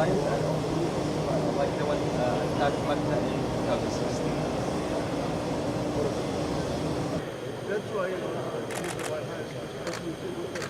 like the one nagpagta in 2016. That's why this is why I because we did look at